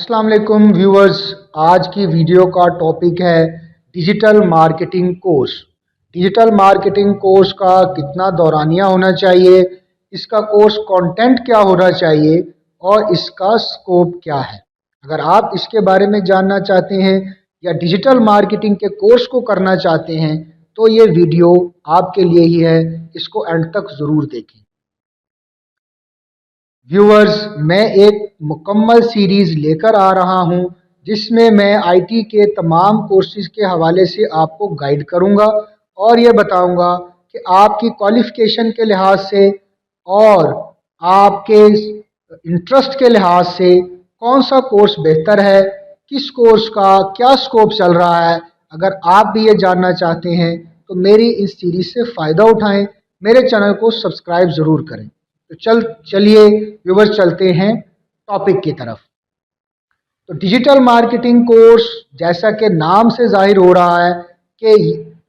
अस्सलाम वालेकुम व्यूअर्स। आज की वीडियो का टॉपिक है digital marketing course. Digital marketing course का कितना दौरानिया होना चाहिए, इसका कोर्स कंटेंट क्या होना चाहिए और इसका स्कोप क्या है। अगर आप इसके बारे में जानना चाहते हैं या डिजिटल मार्केटिंग के कोर्स को करना चाहते हैं तो ये वीडियो आपके लिए ही है, इसको एंड तक ज़रूर देखें। व्यूअर्स, मैं एक मुकम्मल सीरीज़ लेकर आ रहा हूं जिसमें मैं आईटी के तमाम कोर्सेज़ के हवाले से आपको गाइड करूंगा और ये बताऊंगा कि आपकी क्वालिफ़िकेशन के लिहाज से और आपके इंटरेस्ट के लिहाज से कौन सा कोर्स बेहतर है, किस कोर्स का क्या स्कोप चल रहा है। अगर आप भी ये जानना चाहते हैं तो मेरी इस सीरीज़ से फ़ायदा उठाएं, मेरे चैनल को सब्सक्राइब ज़रूर करें। तो चलिए व्यूअर्स, चलते हैं टॉपिक की तरफ। तो डिजिटल मार्केटिंग कोर्स, जैसा कि नाम से जाहिर हो रहा है कि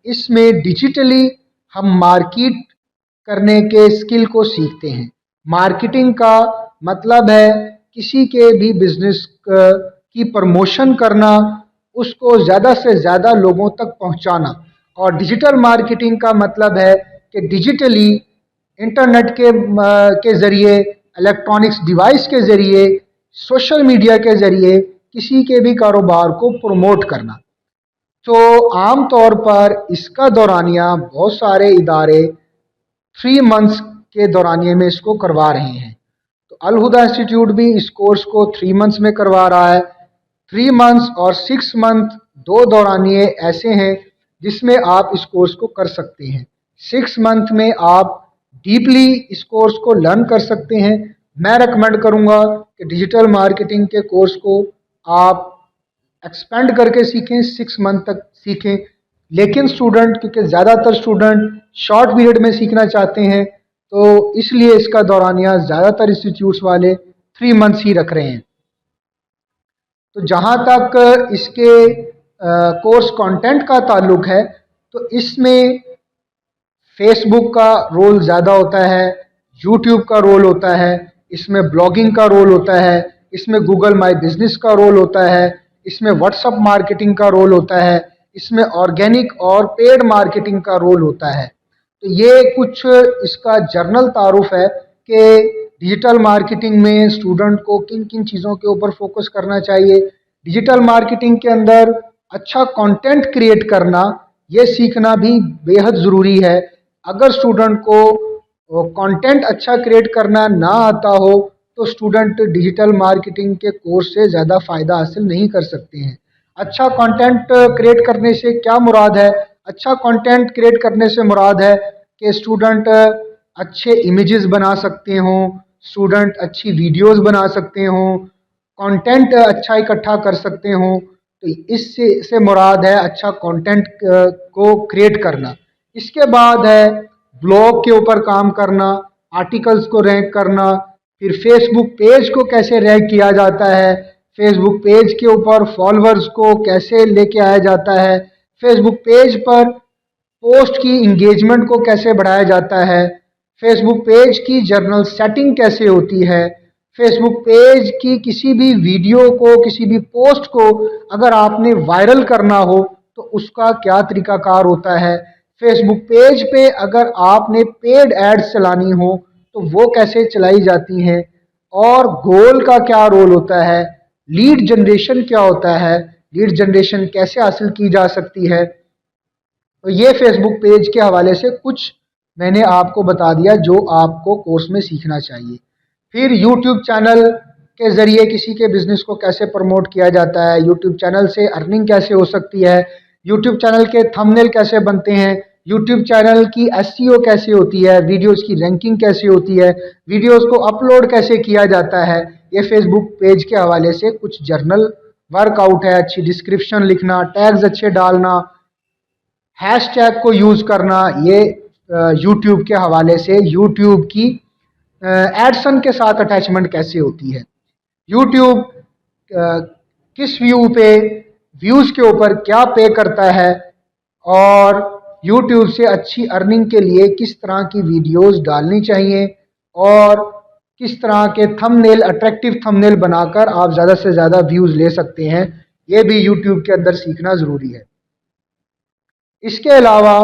इसमें डिजिटली हम मार्केट करने के स्किल को सीखते हैं। मार्केटिंग का मतलब है किसी के भी बिजनेस की प्रमोशन करना, उसको ज़्यादा से ज़्यादा लोगों तक पहुंचाना। और डिजिटल मार्केटिंग का मतलब है कि डिजिटली इंटरनेट के ज़रिए, इलेक्ट्रॉनिक्स डिवाइस के ज़रिए, सोशल मीडिया के ज़रिए किसी के भी कारोबार को प्रमोट करना। तो आम तौर पर इसका दौरानिया बहुत सारे इदारे 3 मंथ्स के दौरानिए में इसको करवा रहे हैं। तो अल हुदा इंस्टीट्यूट भी इस कोर्स को 3 मंथ्स में करवा रहा है। 3 मंथ्स और 6 मंथ दो दौरानिए ऐसे हैं जिसमें आप इस कोर्स को कर सकते हैं। 6 मंथ में आप डीपली इस कोर्स को लर्न कर सकते हैं। मैं रेकमेंड करूंगा कि डिजिटल मार्केटिंग के कोर्स को आप एक्सपेंड करके सीखें, 6 मंथ तक सीखें। लेकिन स्टूडेंट, क्योंकि ज़्यादातर स्टूडेंट शॉर्ट पीरियड में सीखना चाहते हैं, तो इसलिए इसका दौरानिया ज़्यादातर इंस्टीट्यूट्स वाले 3 मंथ्स ही रख रहे हैं। तो जहाँ तक इसके कोर्स कंटेंट का ताल्लुक है, तो इसमें फेसबुक का रोल ज़्यादा होता है, यूट्यूब का रोल होता है, इसमें ब्लॉगिंग का रोल होता है, इसमें गूगल माई बिजनेस का रोल होता है, इसमें व्हाट्सअप मार्केटिंग का रोल होता है, इसमें ऑर्गेनिक और पेड मार्केटिंग का रोल होता है। तो ये कुछ इसका जर्नल तारुफ है कि डिजिटल मार्केटिंग में स्टूडेंट को किन किन चीज़ों के ऊपर फोकस करना चाहिए। डिजिटल मार्केटिंग के अंदर अच्छा कंटेंट क्रिएट करना, ये सीखना भी बेहद ज़रूरी है। अगर स्टूडेंट को कंटेंट अच्छा क्रिएट करना ना आता हो तो स्टूडेंट डिजिटल मार्केटिंग के कोर्स से ज़्यादा फ़ायदा हासिल नहीं कर सकते हैं। अच्छा कंटेंट क्रिएट करने से क्या मुराद है? अच्छा कंटेंट क्रिएट करने से मुराद है कि स्टूडेंट अच्छे इमेजेस बना सकते हों, स्टूडेंट अच्छी वीडियोस बना सकते हों, कंटेंट अच्छा इकट्ठा कर सकते हों। तो इससे मुराद है अच्छा कंटेंट को क्रिएट करना। इसके बाद है ब्लॉग के ऊपर काम करना, आर्टिकल्स को रैंक करना, फिर फेसबुक पेज को कैसे रैंक किया जाता है, फेसबुक पेज के ऊपर फॉलोअर्स को कैसे लेके आया जाता है, फेसबुक पेज पर पोस्ट की इंगेजमेंट को कैसे बढ़ाया जाता है, फेसबुक पेज की जर्नल सेटिंग कैसे होती है, फेसबुक पेज की किसी भी वीडियो को, किसी भी पोस्ट को अगर आपने वायरल करना हो तो उसका क्या तरीकाकार होता है, फेसबुक पेज पे अगर आपने पेड एड्स चलानी हो तो वो कैसे चलाई जाती हैं, और गोल का क्या रोल होता है, लीड जनरेशन क्या होता है, लीड जनरेशन कैसे हासिल की जा सकती है। तो ये फेसबुक पेज के हवाले से कुछ मैंने आपको बता दिया जो आपको कोर्स में सीखना चाहिए। फिर यूट्यूब चैनल के ज़रिए किसी के बिज़नेस को कैसे प्रमोट किया जाता है, यूट्यूब चैनल से अर्निंग कैसे हो सकती है, यूट्यूब चैनल के थंबनेल कैसे बनते हैं, यूट्यूब चैनल की एसईओ कैसे होती है, वीडियोस की रैंकिंग कैसे होती है, वीडियोस को अपलोड कैसे किया जाता है। ये फेसबुक पेज के हवाले से कुछ जर्नल वर्कआउट है। अच्छी डिस्क्रिप्शन लिखना, टैग्स अच्छे डालना, हैशटैग को यूज़ करना, ये यूट्यूब के हवाले से यूट्यूब की एडसन के साथ अटैचमेंट कैसे होती है, यूट्यूब किस व्यू पे, व्यूज़ के ऊपर क्या पे करता है, और यूट्यूब से अच्छी अर्निंग के लिए किस तरह की वीडियोस डालनी चाहिए, और किस तरह के थंबनेल, अट्रैक्टिव थंबनेल बनाकर आप ज़्यादा से ज़्यादा व्यूज़ ले सकते हैं, ये भी यूट्यूब के अंदर सीखना ज़रूरी है। इसके अलावा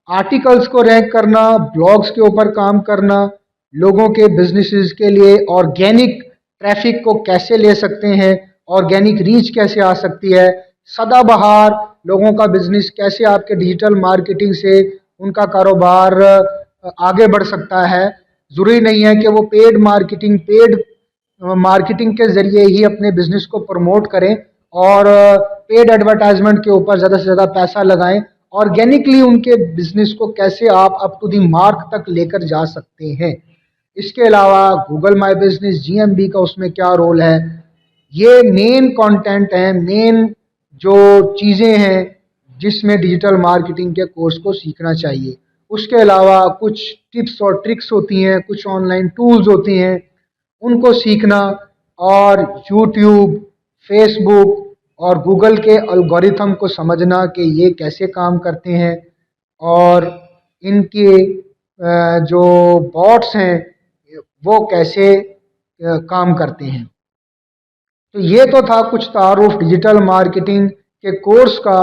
आर्टिकल्स को रैंक करना, ब्लॉग्स के ऊपर काम करना, लोगों के बिजनेसेस के लिए ऑर्गेनिक ट्रैफिक को कैसे ले सकते हैं, ऑर्गेनिक रीच कैसे आ सकती है, सदाबहार लोगों का बिजनेस कैसे आपके डिजिटल मार्केटिंग से उनका कारोबार आगे बढ़ सकता है। ज़रूरी नहीं है कि वो पेड मार्केटिंग के ज़रिए ही अपने बिजनेस को प्रमोट करें और पेड एडवर्टाइजमेंट के ऊपर ज़्यादा से ज़्यादा पैसा लगाएं। ऑर्गेनिकली उनके बिजनेस को कैसे आप अप टू दी मार्क तक लेकर जा सकते हैं। इसके अलावा गूगल माई बिजनेस, जीएमबी का उसमें क्या रोल है, ये मेन कंटेंट है, मेन जो चीज़ें हैं जिसमें डिजिटल मार्केटिंग के कोर्स को सीखना चाहिए। उसके अलावा कुछ टिप्स और ट्रिक्स होती हैं, कुछ ऑनलाइन टूल्स होती हैं, उनको सीखना और यूट्यूब, फेसबुक और गूगल के एल्गोरिथम को समझना कि ये कैसे काम करते हैं और इनके जो बॉट्स हैं वो कैसे काम करते हैं। तो ये तो था कुछ तारुफ डिजिटल मार्केटिंग के कोर्स का।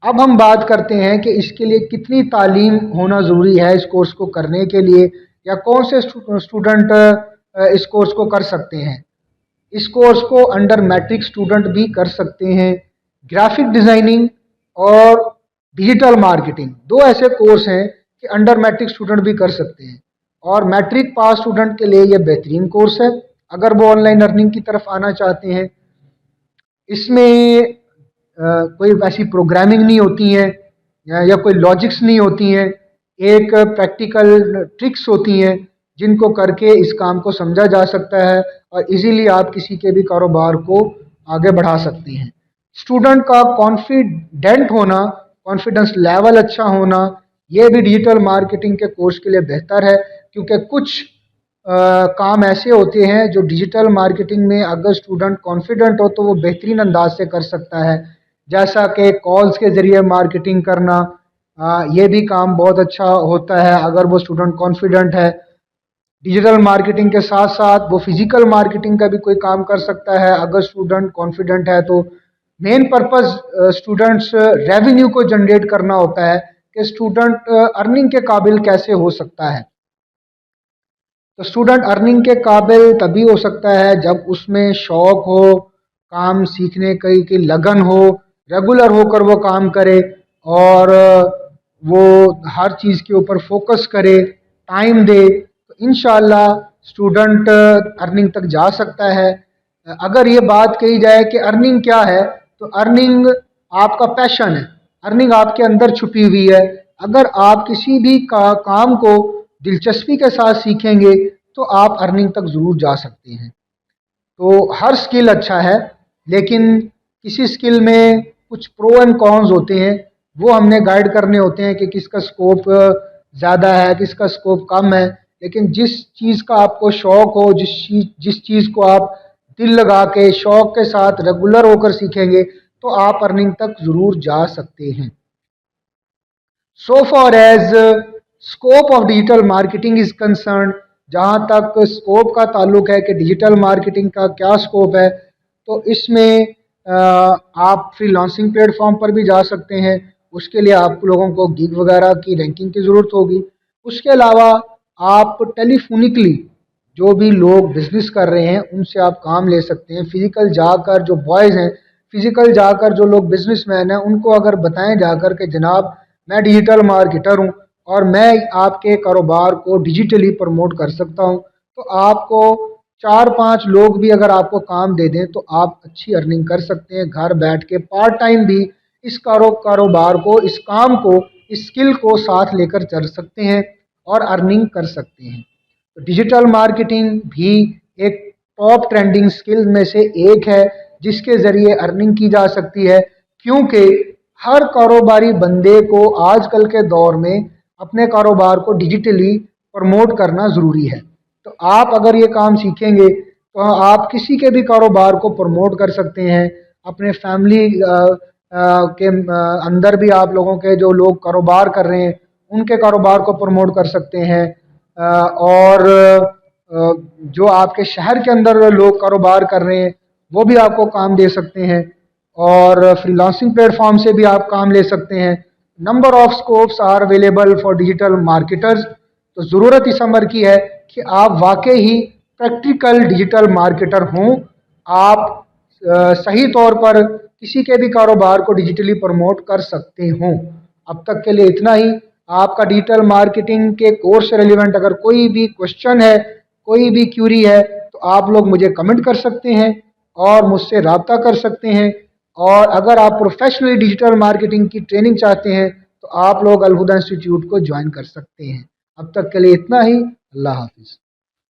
अब हम बात करते हैं कि इसके लिए कितनी तालीम होना ज़रूरी है इस कोर्स को करने के लिए, या कौन से स्टूडेंट इस कोर्स को कर सकते हैं। इस कोर्स को अंडर मैट्रिक स्टूडेंट भी कर सकते हैं। ग्राफिक डिज़ाइनिंग और डिजिटल मार्केटिंग दो ऐसे कोर्स हैं कि अंडर मैट्रिक स्टूडेंट भी कर सकते हैं, और मैट्रिक पास स्टूडेंट के लिए ये बेहतरीन कोर्स है अगर वो ऑनलाइन अर्निंग की तरफ आना चाहते हैं। इसमें कोई वैसी प्रोग्रामिंग नहीं होती है या कोई लॉजिक्स नहीं होती हैं, एक प्रैक्टिकल ट्रिक्स होती हैं जिनको करके इस काम को समझा जा सकता है और इजीली आप किसी के भी कारोबार को आगे बढ़ा सकते हैं। स्टूडेंट का कॉन्फिडेंट होना, कॉन्फिडेंस लेवल अच्छा होना, ये भी डिजिटल मार्केटिंग के कोर्स के लिए बेहतर है, क्योंकि कुछ काम ऐसे होते हैं जो डिजिटल मार्केटिंग में अगर स्टूडेंट कॉन्फिडेंट हो तो वो बेहतरीन अंदाज से कर सकता है, जैसा कि कॉल्स के ज़रिए मार्केटिंग करना। ये भी काम बहुत अच्छा होता है अगर वो स्टूडेंट कॉन्फिडेंट है। डिजिटल मार्केटिंग के साथ साथ वो फिजिकल मार्केटिंग का भी कोई काम कर सकता है अगर स्टूडेंट कॉन्फिडेंट है। तो मेन पर्पस स्टूडेंट्स रेवेन्यू को जनरेट करना होता है कि स्टूडेंट अर्निंग के काबिल कैसे हो सकता है। तो स्टूडेंट अर्निंग के काबिल तभी हो सकता है जब उसमें शौक हो, काम सीखने की लगन हो, रेगुलर होकर वो काम करे और वो हर चीज़ के ऊपर फोकस करे, टाइम दे, तो इंशाल्लाह स्टूडेंट अर्निंग तक जा सकता है। अगर ये बात कही जाए कि अर्निंग क्या है, तो अर्निंग आपका पैशन है, अर्निंग आपके अंदर छुपी हुई है। अगर आप किसी भी काम को दिलचस्पी के साथ सीखेंगे तो आप अर्निंग तक ज़रूर जा सकते हैं। तो हर स्किल अच्छा है, लेकिन किसी स्किल में कुछ प्रो एंड कॉन्स होते हैं, वो हमने गाइड करने होते हैं कि किसका स्कोप ज़्यादा है, किसका स्कोप कम है। लेकिन जिस चीज़ का आपको शौक हो, जिस चीज़ को आप दिल लगा के शौक के साथ रेगुलर होकर सीखेंगे तो आप अर्निंग तक ज़रूर जा सकते हैं। So for as scope of digital marketing is concern, जहाँ तक स्कोप का ताल्लुक है कि डिजिटल मार्केटिंग का क्या स्कोप है, तो इसमें आप फ्रीलांसिंग प्लेटफॉर्म पर भी जा सकते हैं। उसके लिए आप लोगों को गिग वगैरह की रैंकिंग की ज़रूरत होगी। उसके अलावा आप टेलीफोनिकली जो भी लोग बिजनेस कर रहे हैं उनसे आप काम ले सकते हैं। फिजिकल जाकर जो बॉयज़ हैं, फिजिकल जाकर जो लोग बिजनेसमैन हैं, उनको अगर बताएं जाकर कि जनाब मैं डिजिटल मार्केटर हूँ और मैं आपके कारोबार को डिजिटली प्रमोट कर सकता हूँ, तो आपको 4-5 लोग भी अगर आपको काम दे दें तो आप अच्छी अर्निंग कर सकते हैं। घर बैठ के पार्ट टाइम भी इस कारोबार को, इस काम को, इस स्किल को साथ लेकर चल सकते हैं और अर्निंग कर सकते हैं। तो डिजिटल मार्केटिंग भी एक टॉप ट्रेंडिंग स्किल में से एक है जिसके ज़रिए अर्निंग की जा सकती है, क्योंकि हर कारोबारी बंदे को आजकल के दौर में अपने कारोबार को डिजिटली प्रमोट करना ज़रूरी है। तो आप अगर ये काम सीखेंगे तो आप किसी के भी कारोबार को प्रमोट कर सकते हैं। अपने फैमिली के अंदर भी आप लोगों के जो लोग कारोबार कर रहे हैं उनके कारोबार को प्रमोट कर सकते हैं। और जो आपके शहर के अंदर लोग कारोबार कर रहे हैं वो भी आपको काम दे सकते हैं, और फ्रीलांसिंग प्लेटफॉर्म से भी आप काम ले सकते हैं। Number of scopes are available for digital marketers. तो ज़रूरत इस अमर की है कि आप वाकई ही प्रैक्टिकल डिजिटल मार्केटर हों। आप सही तौर पर किसी के भी कारोबार को डिजिटली प्रमोट कर सकते हों। अब तक के लिए इतना ही। आपका डिजिटल मार्केटिंग के कोर्स से रिलेवेंट अगर कोई भी क्वेश्चन है, कोई भी क्यूरी है, तो आप लोग मुझे कमेंट कर सकते हैं और मुझसे रब्ता कर सकते हैं। और अगर आप प्रोफेशनली डिजिटल मार्केटिंग की ट्रेनिंग चाहते हैं तो आप लोग अलहुदा इंस्टीट्यूट को ज्वाइन कर सकते हैं। अब तक के लिए इतना ही। अल्लाह हाफिज़।